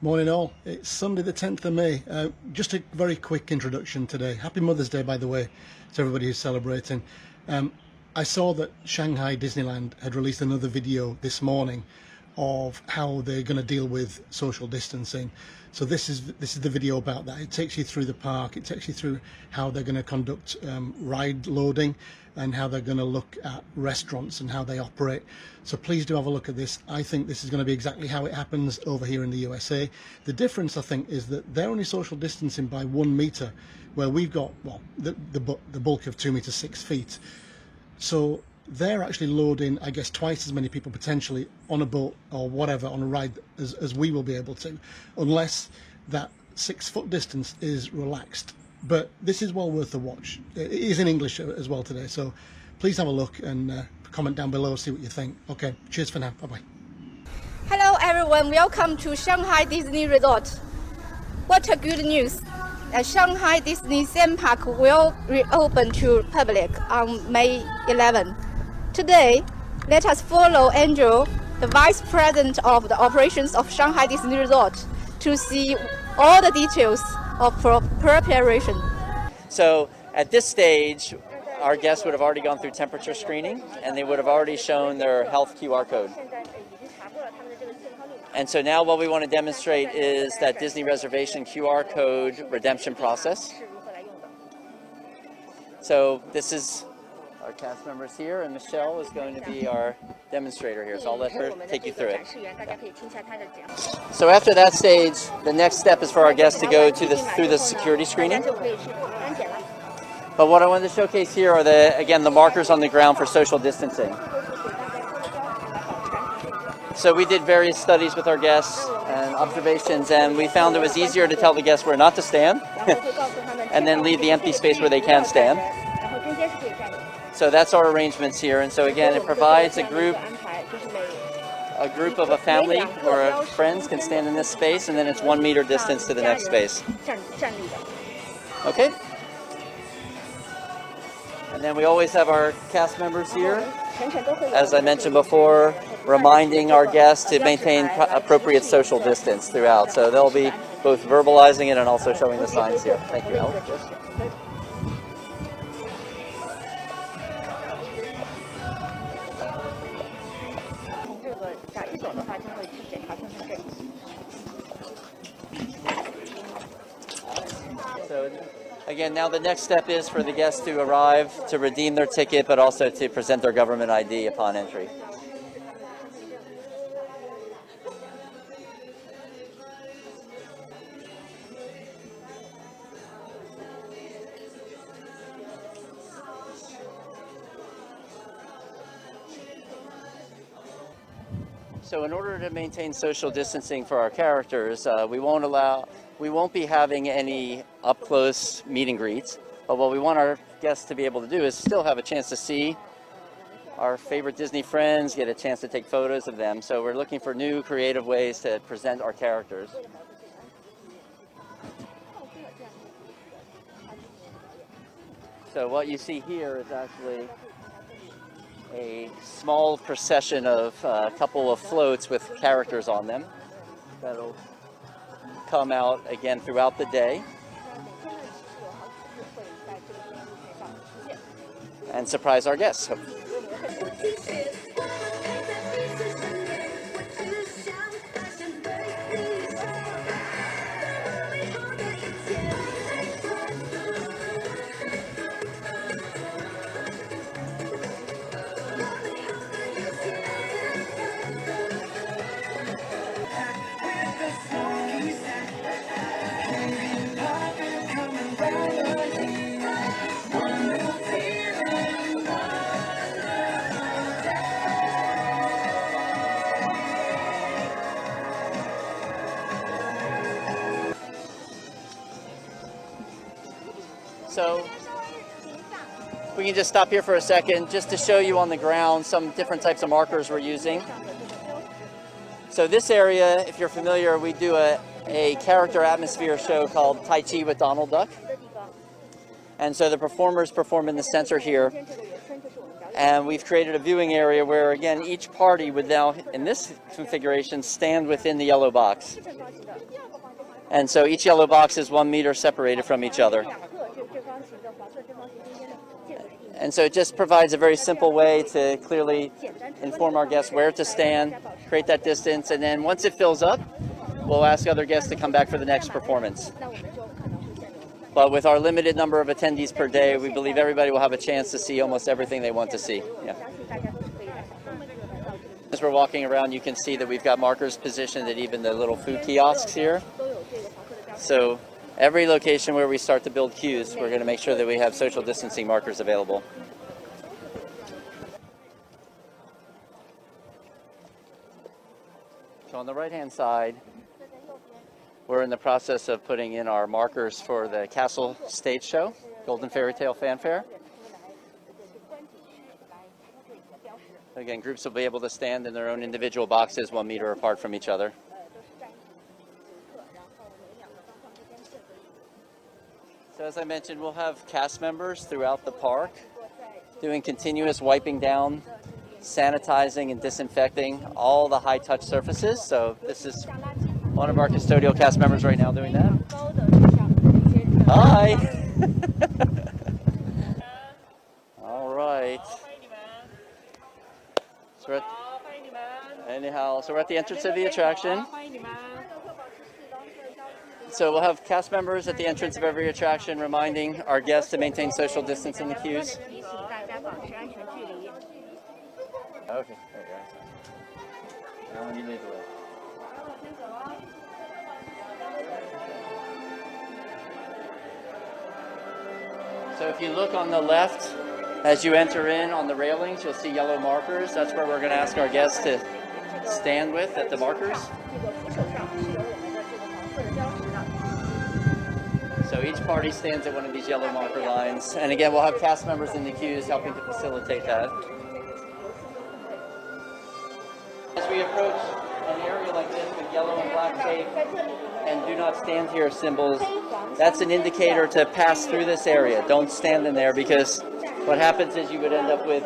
Morning all. It's Sunday the 10th of May. Just a very quick introduction today. Happy Mother's Day, by the way, to everybody who's celebrating. I saw that Shanghai Disneyland had released another video this morning of how they're going to deal with social distancing. So this is the video about that. It takes you through the park. It takes you through how they're going to conduct ride loading and how they're going to look at restaurants and how they operate. So please do have a look at this. I think this is going to be exactly how it happens over here in the USA. The difference, I think, is that they're only social distancing by 1 meter, where we've got, well, the bulk of 2 meters 6 feet. So they're actually loading, I guess, twice as many people potentially on a boat or whatever on a ride as we will be able to, unless that 6 foot distance is relaxed. But this is well worth a watch. It is in English as well today, so please have a look and comment down below, see what you think. Okay, cheers for now. Bye-bye. Hello everyone, welcome to Shanghai Disney Resort. What a good news! Shanghai Disney theme park will reopen to public on May 11. Today, let us follow Andrew, the Vice President of the operations of Shanghai Disney Resort, to see all the details of preparation. So at this stage, our guests would have already gone through temperature screening and they would have already shown their health QR code. And so now what we want to demonstrate is that Disney reservation QR code redemption process. So this is our cast members here, and Michelle is going to be our demonstrator here, so I'll let her take you through it. So after that stage, the next step is for our guests to go through the security screening. But what I wanted to showcase here are the markers on the ground for social distancing. So we did various studies with our guests and observations, and we found it was easier to tell the guests where not to stand and then leave the empty space where they can stand. So that's our arrangements here, and so again, it provides a group of a family or friends can stand in this space, and then it's 1 meter distance to the next space. Okay? And then we always have our cast members here, as I mentioned before, reminding our guests to maintain appropriate social distance throughout. So they'll be both verbalizing it and also showing the signs here. Thank you, Alex. So again, now the next step is for the guests to arrive, to redeem their ticket, but also to present their government ID upon entry. So in order to maintain social distancing for our characters, we won't be having any up-close meet and greets, but what we want our guests to be able to do is still have a chance to see our favorite Disney friends, get a chance to take photos of them. So we're looking for new creative ways to present our characters. So what you see here is actually a small procession of a couple of floats with characters on them that'll come out again throughout the day and surprise our guests. So we can just stop here for a second just to show you on the ground some different types of markers we're using. So this area, if you're familiar, we do a character atmosphere show called Tai Chi with Donald Duck. And so the performers perform in the center here. And we've created a viewing area where, again, each party would now, in this configuration, stand within the yellow box. And so each yellow box is 1 meter separated from each other. And so it just provides a very simple way to clearly inform our guests where to stand, create that distance, and then once it fills up, we'll ask other guests to come back for the next performance. But with our limited number of attendees per day, we believe everybody will have a chance to see almost everything they want to see. Yeah. As we're walking around, you can see that we've got markers positioned at even the little food kiosks here. So every location where we start to build queues, we're going to make sure that we have social distancing markers available. So on the right-hand side, we're in the process of putting in our markers for the Castle Stage Show, Golden Fairy Tale Fanfare. Again, groups will be able to stand in their own individual boxes 1 meter apart from each other. So as I mentioned, we'll have cast members throughout the park doing continuous wiping down, sanitizing and disinfecting all the high-touch surfaces. So this is one of our custodial cast members right now doing that. Hi! All right. So we're at the entrance of the attraction. So we'll have cast members at the entrance of every attraction reminding our guests to maintain social distance in the queues. Okay, there you go. You lead the way. So if you look on the left, as you enter in on the railings, you'll see yellow markers. That's where we're going to ask our guests to stand with at the markers. So each party stands at one of these yellow marker lines. And again, we'll have cast members in the queues helping to facilitate that. As we approach an area like this with yellow and black tape and do not stand here symbols, that's an indicator to pass through this area. Don't stand in there, because what happens is you would end up with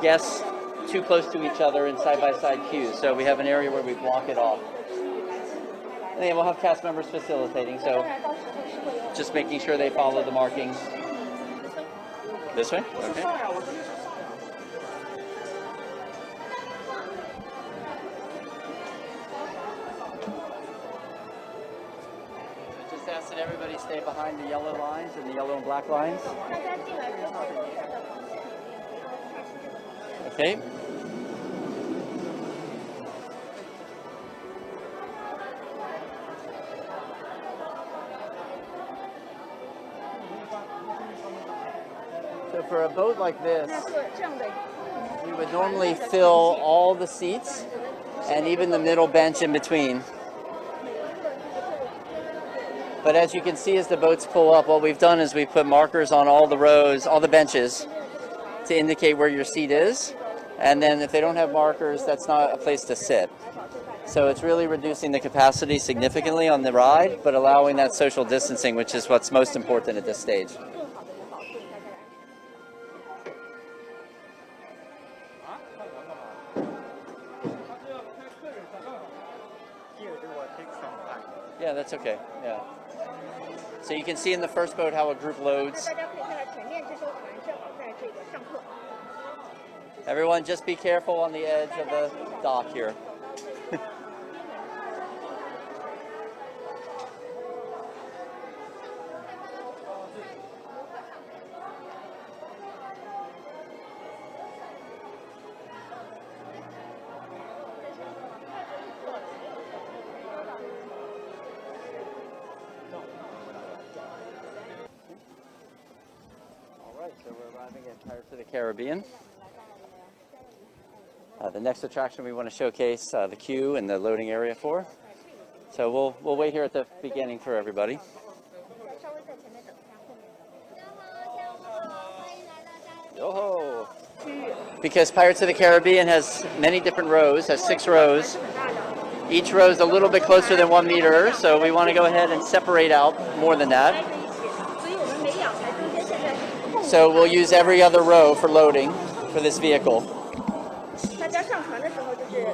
guests too close to each other in side-by-side queues. So we have an area where we block it off. And then we'll have cast members facilitating, so just making sure they follow the markings. This way? Okay. Just ask that everybody stay behind the yellow lines and the yellow and black lines. Okay. So for a boat like this, we would normally fill all the seats and even the middle bench in between. But as you can see, as the boats pull up, what we've done is we put markers on all the rows, all the benches, to indicate where your seat is. And then if they don't have markers, that's not a place to sit. So it's really reducing the capacity significantly on the ride, but allowing that social distancing, which is what's most important at this stage. Yeah, that's okay. Yeah. So you can see in the first boat how a group loads. Everyone, just be careful on the edge of the dock here. So we're arriving at Pirates of the Caribbean. The next attraction we want to showcase the queue and the loading area for. So we'll wait here at the beginning for everybody. Yo-ho! Because Pirates of the Caribbean has many different rows, has 6 rows. Each row is a little bit closer than 1 meter, so we want to go ahead and separate out more than that. So we'll use every other row for loading for this vehicle. 大家上船的时候就是。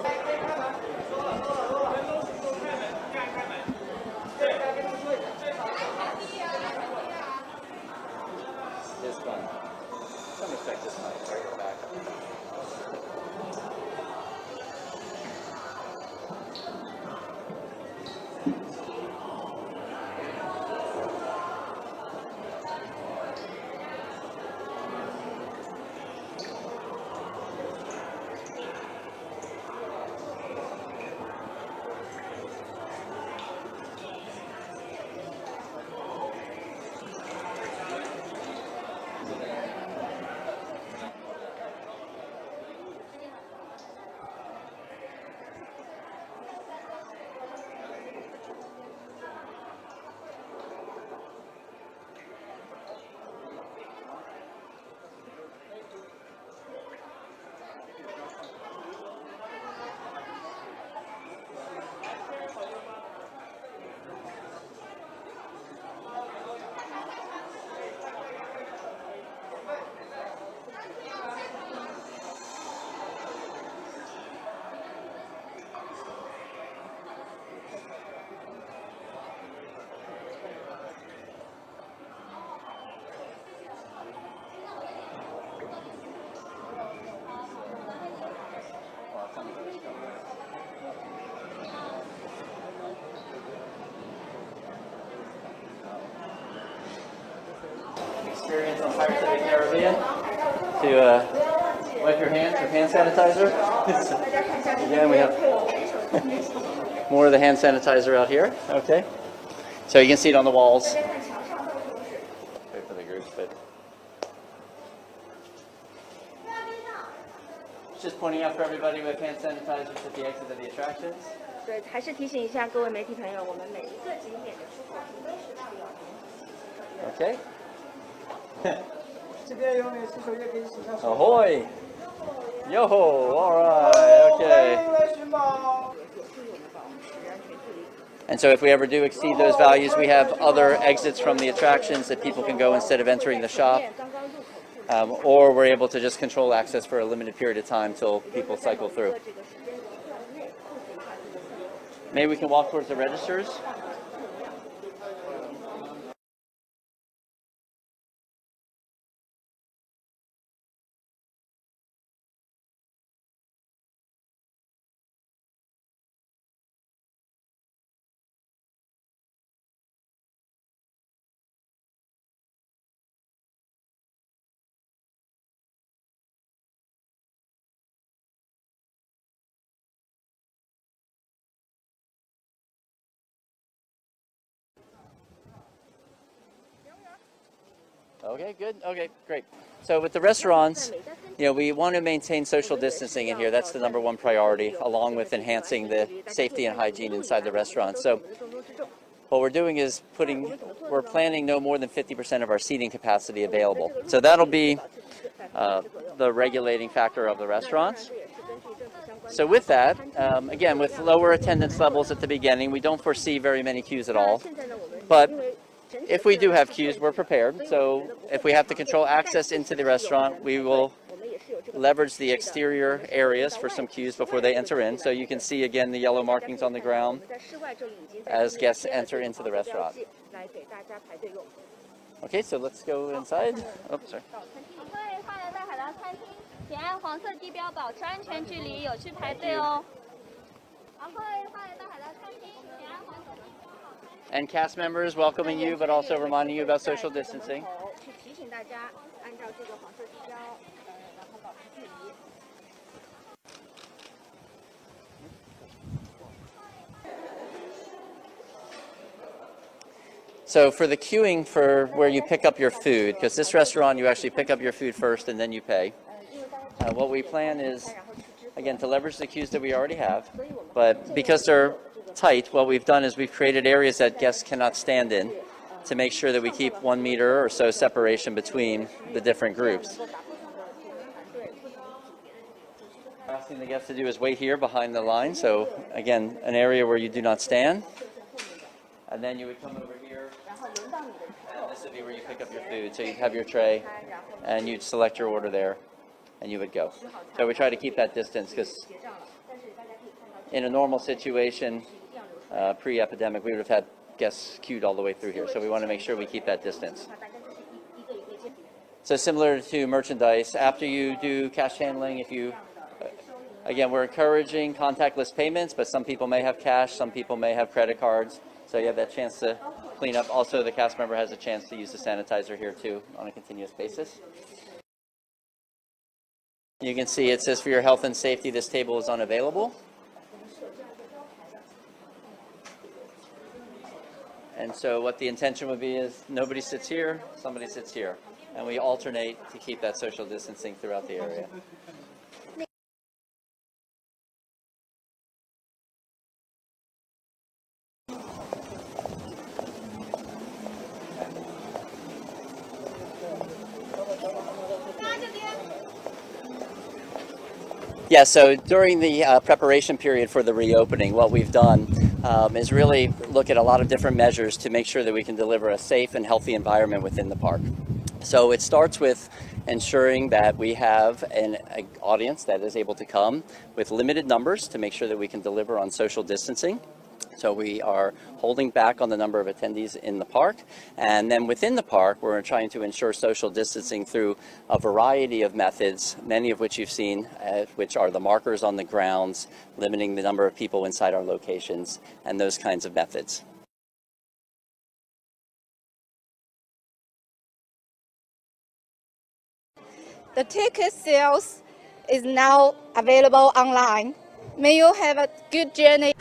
This one. Some respect this mic right at the back. Experience on Pirates of the Caribbean to wipe your hands with hand sanitizer. Again, we have more of the hand sanitizer out here. Okay, so you can see it on the walls. Wait for the groups, but just pointing out for everybody with hand sanitizers at the exit of the attractions. 对，还是提醒一下各位媒体朋友，我们每一个景点的出口停都是需要。Okay. 这边有美食手也可以洗下手。 Ahoy! Yo! All right. Okay. And so if we ever do exceed those values, we have other exits from the attractions that people can go instead of entering the shop. Or we're able to just control access for a limited period of time till people cycle through. Maybe we can walk towards the registers. Okay, good. Okay, great. So with the restaurants, we want to maintain social distancing in here. That's the number one priority, along with enhancing the safety and hygiene inside the restaurants. So what we're doing is we're planning no more than 50% of our seating capacity available. So that'll be the regulating factor of the restaurants. So with that, again, with lower attendance levels at the beginning, we don't foresee very many queues at all. But if we do have queues, we're prepared. So if we have to control access into the restaurant, we will leverage the exterior areas for some queues before they enter in. So you can see again the yellow markings on the ground as guests enter into the restaurant. Okay, so let's go inside. Oh, sorry. 欢迎来到海达餐厅，请按黄色地标保持安全距离，有序排队哦。欢迎来到海达餐厅，请按黄色地标保持安全。 And cast members welcoming you, but also reminding you about social distancing. 去提醒大家按照这个黄色地标，然后保持距离。 So for the queuing for where you pick up your food, because this restaurant you actually pick up your food first and then you pay. What we plan is, again, to leverage the queues that we already have, but because they're tight, what we've done is we've created areas that guests cannot stand in to make sure that we keep 1 meter or so separation between the different groups. Last thing the guests to do is wait here behind the line. So again, an area where you do not stand. And then you would come over here this would be where you pick up your food. So you'd have your tray, and you'd select your order there, and you would go. So we try to keep that distance because in a normal situation, pre-epidemic, we would have had guests queued all the way through here. So we want to make sure we keep that distance. So similar to merchandise, after you do cash handling, if you, again, we're encouraging contactless payments, but some people may have cash, some people may have credit cards. So you have that chance to clean up. Also, the cast member has a chance to use the sanitizer here too on a continuous basis. You can see it says for your health and safety, this table is unavailable. And so what the intention would be is nobody sits here, somebody sits here. And we alternate to keep that social distancing throughout the area. Yeah, so during the preparation period for the reopening, what we've done is really look at a lot of different measures to make sure that we can deliver a safe and healthy environment within the park. So it starts with ensuring that we have an audience that is able to come with limited numbers to make sure that we can deliver on social distancing. So we are holding back on the number of attendees in the park. And then within the park, we're trying to ensure social distancing through a variety of methods, many of which you've seen, which are the markers on the grounds, limiting the number of people inside our locations, and those kinds of methods. The ticket sales is now available online. May you have a good journey.